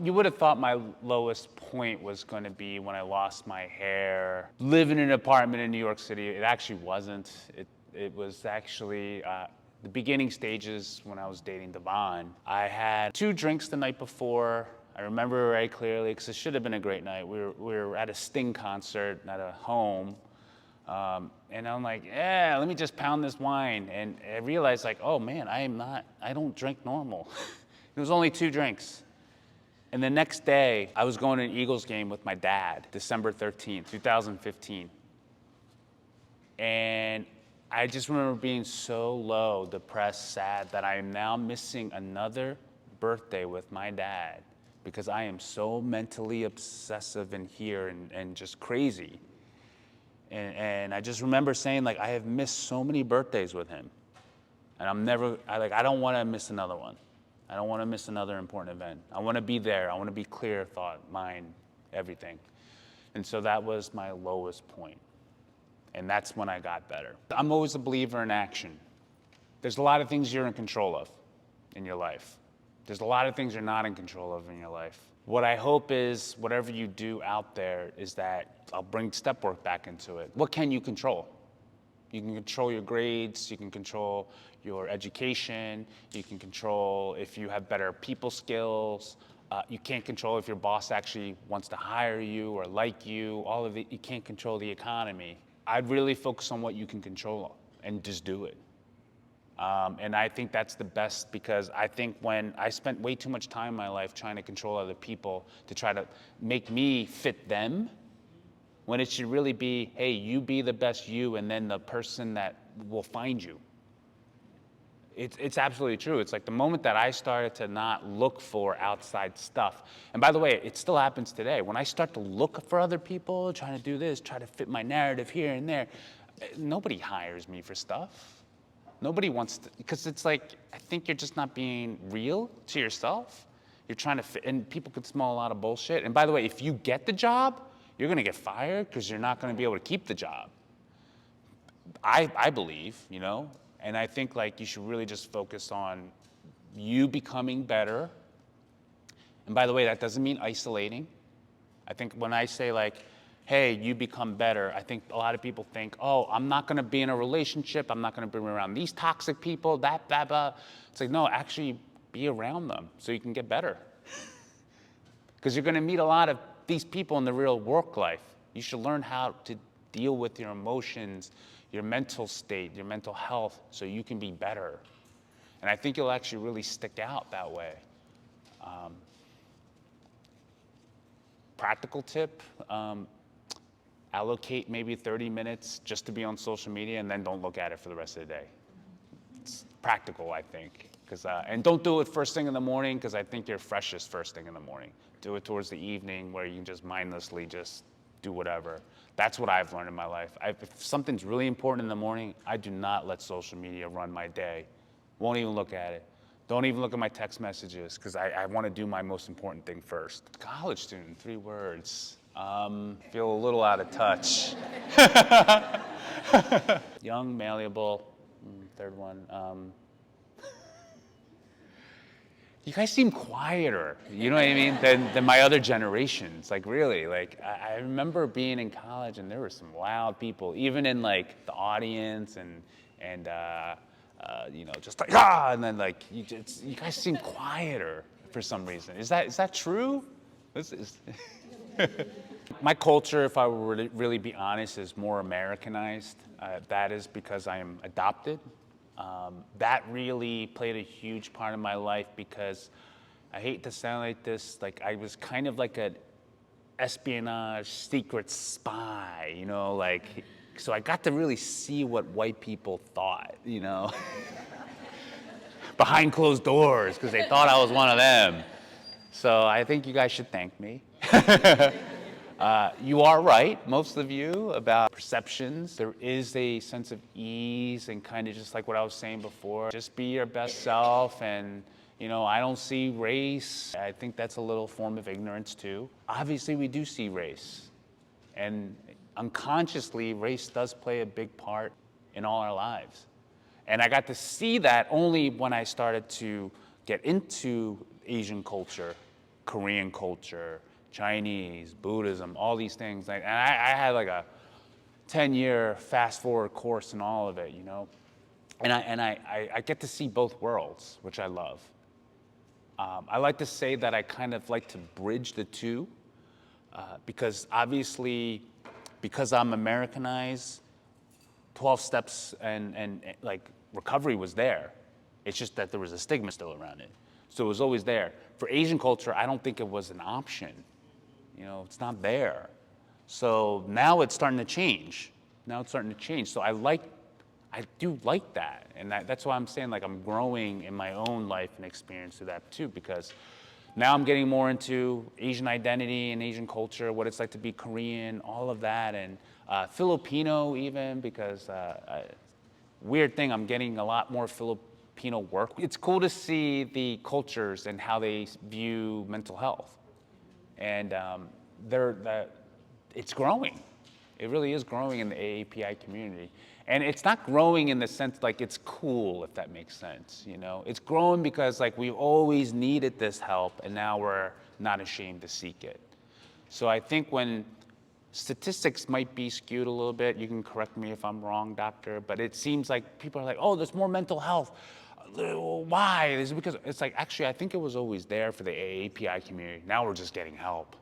You would have thought my lowest point was going to be when I lost my hair. Living in an apartment in New York City, it actually wasn't. It was actually the beginning stages when I was dating Devon. I had 2 drinks the night before. I remember very clearly because it should have been a great night. We were at a Sting concert at a home. And I'm like, yeah, let me just pound this wine. And I realized like, oh man, I don't drink normal. It was only 2 drinks. And the next day, I was going to an Eagles game with my dad, December 13th, 2015. And I just remember being so low, depressed, sad, that I am now missing another birthday with my dad because I am so mentally obsessive in here and just crazy. And I just remember saying, like, I have missed so many birthdays with him. And I don't want to miss another one. I don't want to miss another important event. I want to be there. I want to be clear, thought, mind, everything. And so that was my lowest point. And that's when I got better. I'm always a believer in action. There's a lot of things you're in control of in your life. There's a lot of things you're not in control of in your life. What I hope is whatever you do out there is that I'll bring step work back into it. What can you control? You can control your grades, you can control your education, you can control if you have better people skills. You can't control if your boss actually wants to hire you or like you, all of it. You can't control the economy. I'd really focus on what you can control and just do it. And I think that's the best because I think when I spent way too much time in my life trying to control other people to try to make me fit them, when it should really be, hey, you be the best you, and then the person that will find you. It's absolutely true. It's like the moment that I started to not look for outside stuff, and by the way, it still happens today. When I start to look for other people, trying to do this, try to fit my narrative here and there, nobody hires me for stuff. Nobody wants to, because it's like, I think you're just not being real to yourself. You're trying to fit, and people could smell a lot of bullshit. And by the way, if you get the job, you're gonna get fired because you're not gonna be able to keep the job. I believe, you know, and I think like you should really just focus on you becoming better. And by the way, that doesn't mean isolating. I think when I say like, hey, you become better, I think a lot of people think, oh, I'm not gonna be in a relationship, I'm not gonna be around these toxic people, that, blah, blah. It's like, no, actually be around them so you can get better. Because you're gonna meet a lot of these people in the real work life. You should learn how to deal with your emotions, your mental state, your mental health, so you can be better. And I think you'll actually really stick out that way. Practical tip, allocate maybe 30 minutes just to be on social media and then don't look at it for the rest of the day. It's practical, I think. And don't do it first thing in the morning because I think you're freshest first thing in the morning. Do it towards the evening where you can just mindlessly just do whatever. That's what I've learned in my life. If something's really important in the morning, I do not let social media run my day. Won't even look at it. Don't even look at my text messages because I want to do my most important thing first. College student, 3 words. Feel a little out of touch. Young, malleable, 3rd one. You guys seem quieter, you know what I mean, than my other generations. Like really, like I remember being in college and there were some loud people, even in like the audience and you know, just like and then like you guys seem quieter for some reason. Is that true? This is my culture, if I were to really be honest, is more Americanized. That is because I am adopted. That really played a huge part of my life because I hate to sound like this, like I was kind of like an espionage secret spy, you know, like, so I got to really see what white people thought, you know, behind closed doors because they thought I was one of them. So I think you guys should thank me. You are right, most of you, about perceptions. There is a sense of ease and kind of just like what I was saying before, just be your best self and, you know, I don't see race. I think that's a little form of ignorance too. Obviously we do see race and unconsciously race does play a big part in all our lives. And I got to see that only when I started to get into Asian culture Korean culture, Chinese, Buddhism, all these things. And I had like a 10-year fast forward course in all of it, you know? And I get to see both worlds, which I love. I like to say that I kind of like to bridge the two because obviously, because I'm Americanized, 12 steps and like recovery was there. It's just that there was a stigma still around it. So it was always there. For Asian culture, I don't think it was an option. You know, it's not there. So now it's starting to change. So I do like that. And that's why I'm saying like I'm growing in my own life and experience through that too, because now I'm getting more into Asian identity and Asian culture, what it's like to be Korean, all of that, and Filipino even, because weird thing, I'm getting a lot more Filipino work. It's cool to see the cultures and how they view mental health. And it's growing. It really is growing in the AAPI community. And it's not growing in the sense like it's cool, if that makes sense, you know? It's growing because like we always needed this help and now we're not ashamed to seek it. So I think when statistics might be skewed a little bit, you can correct me if I'm wrong, doctor, but it seems like people are like, oh, there's more mental health. Why? Is it because it's like, actually, I think it was always there for the AAPI community. Now we're just getting help.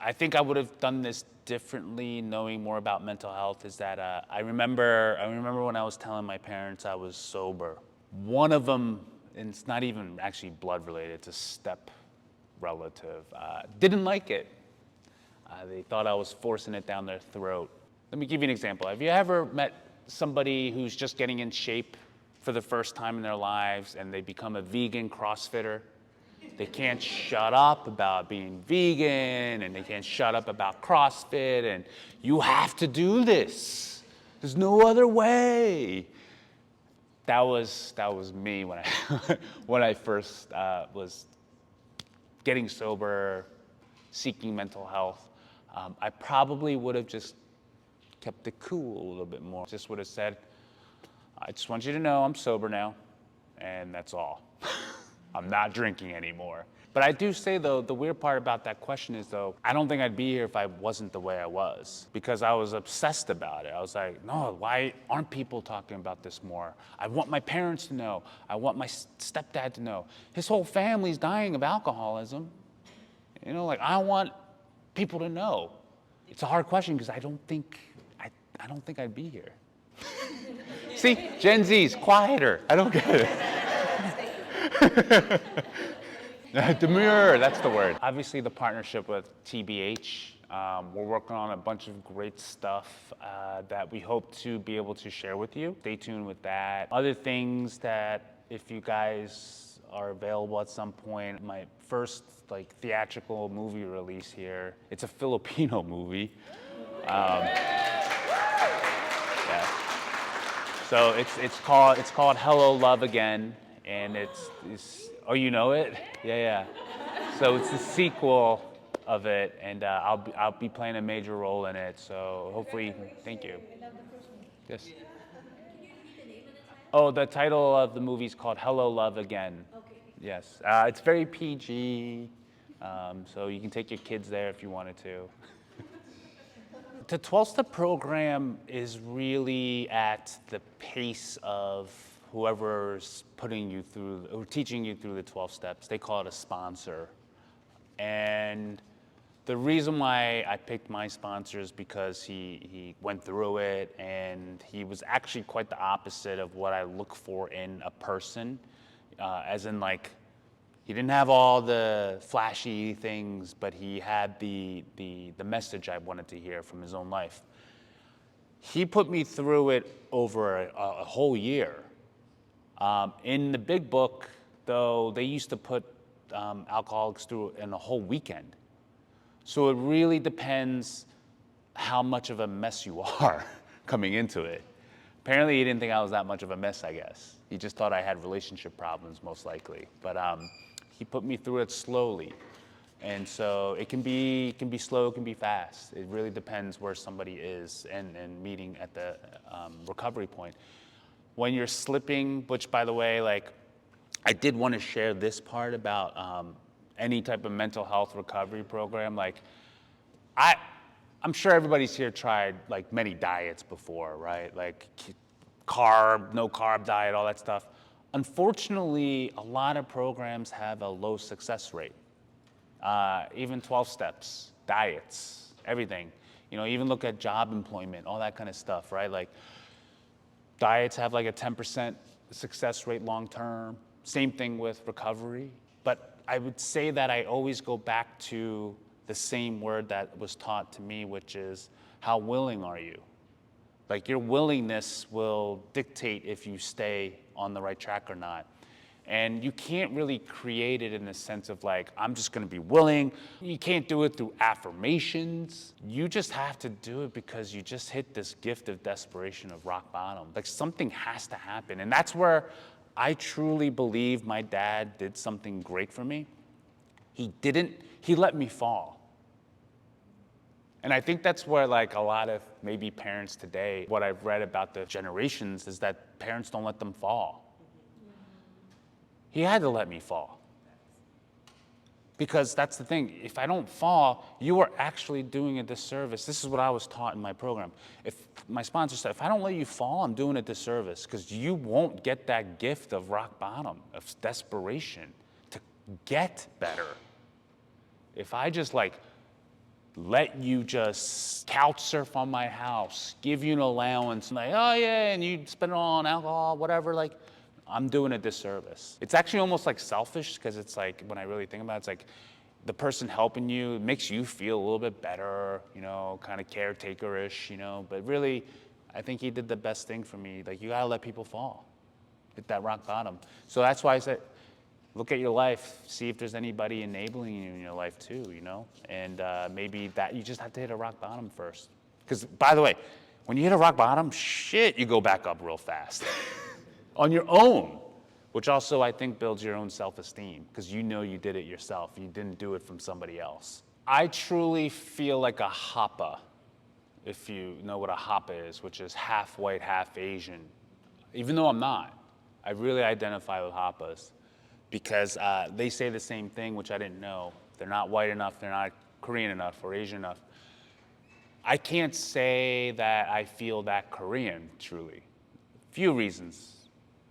I think I would have done this differently, knowing more about mental health. Is that I remember when I was telling my parents I was sober. One of them, and it's not even actually blood related, it's a step relative, didn't like it. They thought I was forcing it down their throat. Let me give you an example. Have you ever met somebody who's just getting in shape for the first time in their lives and they become a vegan CrossFitter? They can't shut up about being vegan and they can't shut up about CrossFit and you have to do this. There's no other way. That was me when when I first was getting sober, seeking mental health. I probably would have just kept it cool a little bit more. Just would have said, I just want you to know I'm sober now, and that's all. I'm not drinking anymore. But I do say, though, the weird part about that question is, though, I don't think I'd be here if I wasn't the way I was, because I was obsessed about it. I was like, no, why aren't people talking about this more? I want my parents to know. I want my stepdad to know. His whole family's dying of alcoholism. You know, like, I want people to know. It's a hard question because I don't think I'd be here. See, Gen Z's quieter. I don't get it. Demure, that's the word. Obviously, the partnership with TBH. We're working on a bunch of great stuff that we hope to be able to share with you. Stay tuned with that. Other things that, if you guys are available at some point, my first like theatrical movie release here. It's a Filipino movie. Yeah. So it's called Hello, Love Again, and it's oh, you know it? Yeah. So it's the sequel of it, and I'll be playing a major role in it. So hopefully, thank you. Yes. Can you repeat the name of the title? Oh, the title of the movie is called Hello, Love Again. Okay. Yes. It's very PG, so you can take your kids there if you wanted to. The 12-step program is really at the pace of whoever's putting you through or teaching you through the 12 steps. They call it a sponsor. And the reason why I picked my sponsor is because he went through it and he was actually quite the opposite of what I look for in a person, as in like, he didn't have all the flashy things, but he had the message I wanted to hear from his own life. He put me through it over a whole year. In the big book, though, they used to put alcoholics through in a whole weekend. So it really depends how much of a mess you are coming into it. Apparently, he didn't think I was that much of a mess, I guess. He just thought I had relationship problems, most likely. But he put me through it slowly. And so it can be slow, it can be fast. It really depends where somebody is and meeting at the recovery point. When you're slipping, which by the way, like I did want to share this part about any type of mental health recovery program. Like, I, I'm sure everybody's here tried like many diets before, right? Like carb, no carb diet, all that stuff. Unfortunately, a lot of programs have a low success rate. Even 12 steps, diets, everything. Even look at job employment, all that kind of stuff, right? Like diets have like a 10% success rate long term. Same thing with recovery. But I would say that I always go back to the same word that was taught to me, which is how willing are you? Like your willingness will dictate if you stay on the right track or not. And you can't really create it in the sense of like, I'm just gonna be willing. You can't do it through affirmations. You just have to do it because you just hit this gift of desperation of rock bottom. Like something has to happen. And that's where I truly believe my dad did something great for me. He let me fall. And I think that's where like a lot of maybe parents today, what I've read about the generations is that parents don't let them fall. He had to let me fall. Because that's the thing, if I don't fall, you are actually doing a disservice. This is what I was taught in my program. If my sponsor said, if I don't let you fall, I'm doing a disservice because you won't get that gift of rock bottom, of desperation to get better. If I just like let you just couch surf on my house, give you an allowance, like, oh yeah, and you spend it all on alcohol, whatever, like, I'm doing a disservice. It's actually almost like selfish because it's like, when I really think about it, it's like the person helping you makes you feel a little bit better, kind of caretaker-ish, but really, I think he did the best thing for me. Like, you gotta let people fall, hit that rock bottom. So that's why I said, look at your life, see if there's anybody enabling you in your life too, and maybe that you just have to hit a rock bottom first. Because by the way, when you hit a rock bottom, you go back up real fast on your own, which also I think builds your own self-esteem because you know you did it yourself. You didn't do it from somebody else. I truly feel like a Hapa, if you know what a Hapa is, which is half white, half Asian. Even though I'm not, I really identify with Hapas. Because they say the same thing, which I didn't know. They're not white enough, they're not Korean enough or Asian enough. I can't say that I feel that Korean, truly. Few reasons.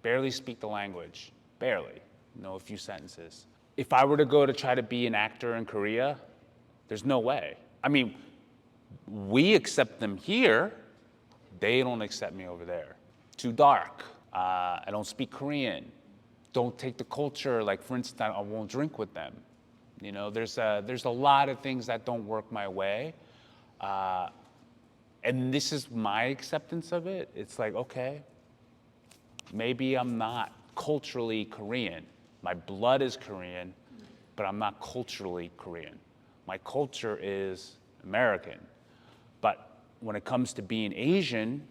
Barely speak the language, barely. Know a few sentences. If I were to go to try to be an actor in Korea, there's no way. I mean, we accept them here, they don't accept me over there. Too dark, I don't speak Korean. Don't take the culture, like for instance, I won't drink with them. There's a lot of things that don't work my way. And this is my acceptance of it. It's like, okay, maybe I'm not culturally Korean. My blood is Korean, but I'm not culturally Korean. My culture is American. But when it comes to being Asian,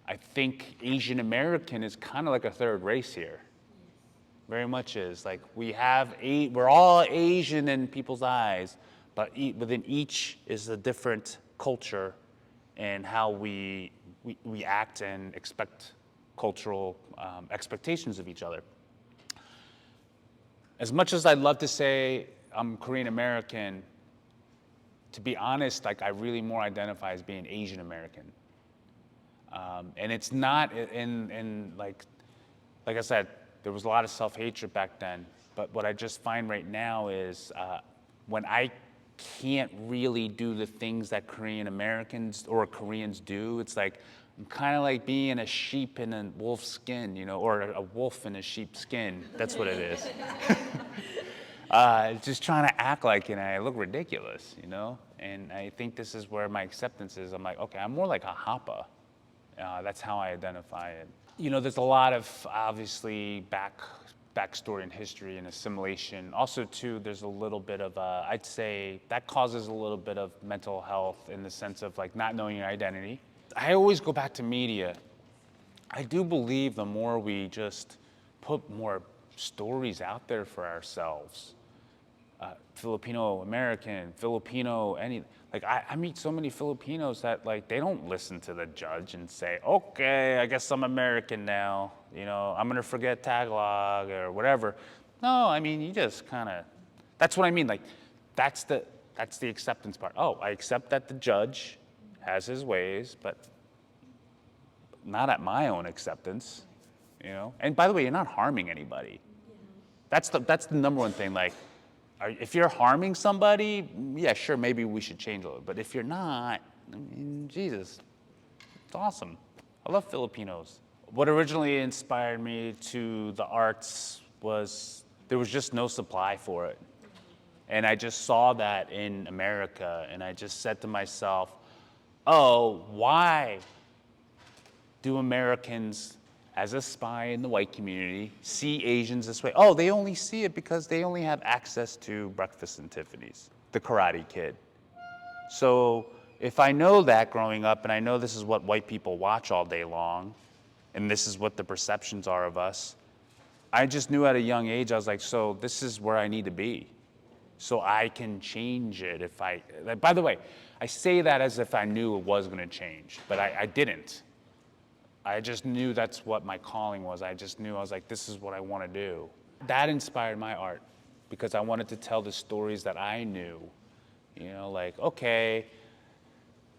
I think Asian American is kind of like a third race here. Very much is. Like we're all Asian in people's eyes, but within each is a different culture and how we act and expect cultural expectations of each other. As much as I'd love to say I'm Korean American, to be honest, like I really more identify as being Asian American. And it's not in like I said, there was a lot of self-hatred back then, but what I just find right now is when I can't really do the things that Korean Americans or Koreans do, it's like I'm kind of like being a sheep in a wolf's skin, or a wolf in a sheep's skin. That's what it is. Just trying to act like, I look ridiculous, And I think this is where my acceptance is. I'm like, okay, I'm more like a Hapa. That's how I identify it. There's a lot of, obviously, backstory and history and assimilation. Also, too, there's a little bit of, I'd say, that causes a little bit of mental health in the sense of, like, not knowing your identity. I always go back to media. I do believe the more we just put more stories out there for ourselves, Filipino American, Filipino, like I meet so many Filipinos that like they don't listen to the judge and say, okay, I guess I'm American now, I'm gonna forget Tagalog or whatever. No, I mean, you just kind of, that's what I mean. Like, that's the acceptance part. Oh, I accept that the judge has his ways, but not at my own acceptance, And by the way, you're not harming anybody. That's the number one thing. Like, if you're harming somebody, yeah, sure, maybe we should change a little. But if you're not, I mean, Jesus, it's awesome. I love Filipinos. What originally inspired me to the arts was there was just no supply for it. And I just saw that in America, and I just said to myself, oh, why do Americans, as a spy in the white community, see Asians this way? Oh, they only see it because they only have access to Breakfast and Tiffany's, the Karate Kid. So if I know that growing up, and I know this is what white people watch all day long, and this is what the perceptions are of us, I just knew at a young age, I was like, so this is where I need to be. So I can change it if by the way, I say that as if I knew it was gonna change, but I didn't. I just knew that's what my calling was. I just knew, I was like, this is what I wanna do. That inspired my art because I wanted to tell the stories that I knew. Like, okay,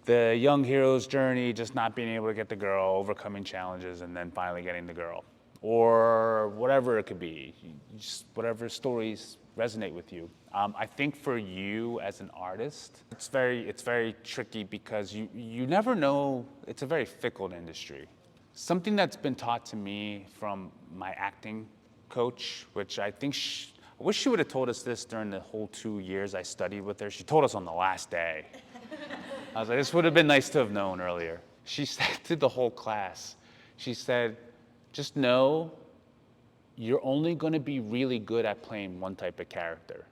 the young hero's journey, just not being able to get the girl, overcoming challenges, and then finally getting the girl. Or whatever it could be, just whatever stories resonate with you. I think for you as an artist, it's very tricky because you never know, it's a very fickle industry. Something that's been taught to me from my acting coach, which I think, I wish she would have told us this during the whole 2 years I studied with her. She told us on the last day. I was like, this would have been nice to have known earlier. She said to the whole class, she said, just know you're only gonna be really good at playing one type of character.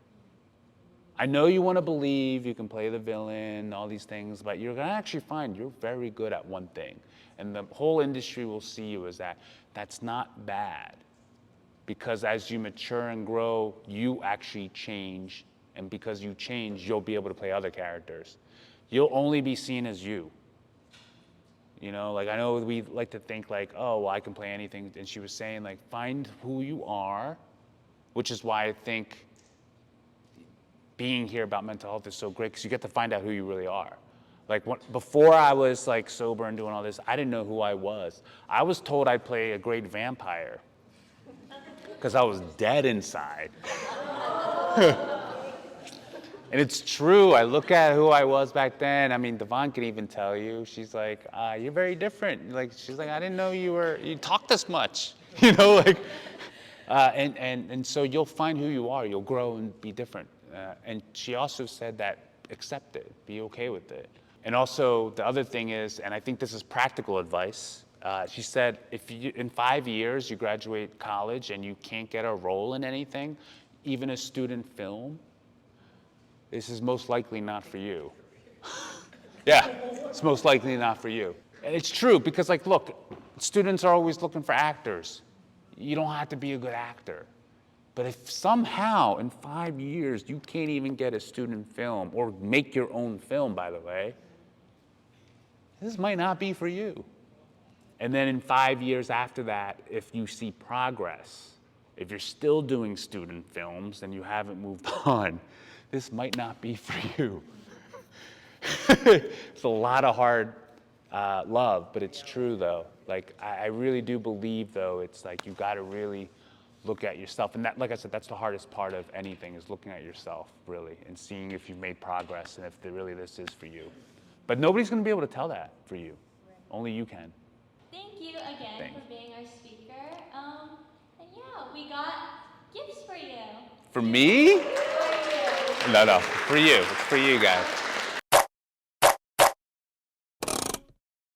I know you wanna believe you can play the villain, all these things, but you're gonna actually find you're very good at one thing. And the whole industry will see you as that. That's not bad. Because as you mature and grow, you actually change. And because you change, you'll be able to play other characters. You'll only be seen as you. Like I know we like to think like, oh, well, I can play anything. And she was saying like, find who you are, which is why I think being here about mental health is so great because you get to find out who you really are. Like before I was like sober and doing all this, I didn't know who I was. I was told I'd play a great vampire because I was dead inside. And it's true. I look at who I was back then. I mean, Devon can even tell you. She's like, you're very different. Like, she's like, I didn't know you talk this much. And so you'll find who you are. You'll grow and be different. And she also said that accept it, be okay with it. And also the other thing is, and I think this is practical advice, she said, if in 5 years you graduate college and you can't get a role in anything, even a student film, this is most likely not for you. Yeah, it's most likely not for you. And it's true because like, look, students are always looking for actors. You don't have to be a good actor. But if somehow in 5 years you can't even get a student film or make your own film, by the way, this might not be for you. And then in 5 years after that, if you see progress, if you're still doing student films and you haven't moved on, this might not be for you. It's a lot of hard love, but it's true though. Like I really do believe though, it's like you gotta really look at yourself. And that, like I said, that's the hardest part of anything is looking at yourself really and seeing if you've made progress and if really this is for you. But nobody's gonna be able to tell that for you. Right. Only you can. Thank you again for being our speaker. And yeah, we got gifts for you. For me? For you. No, for you. It's for you guys.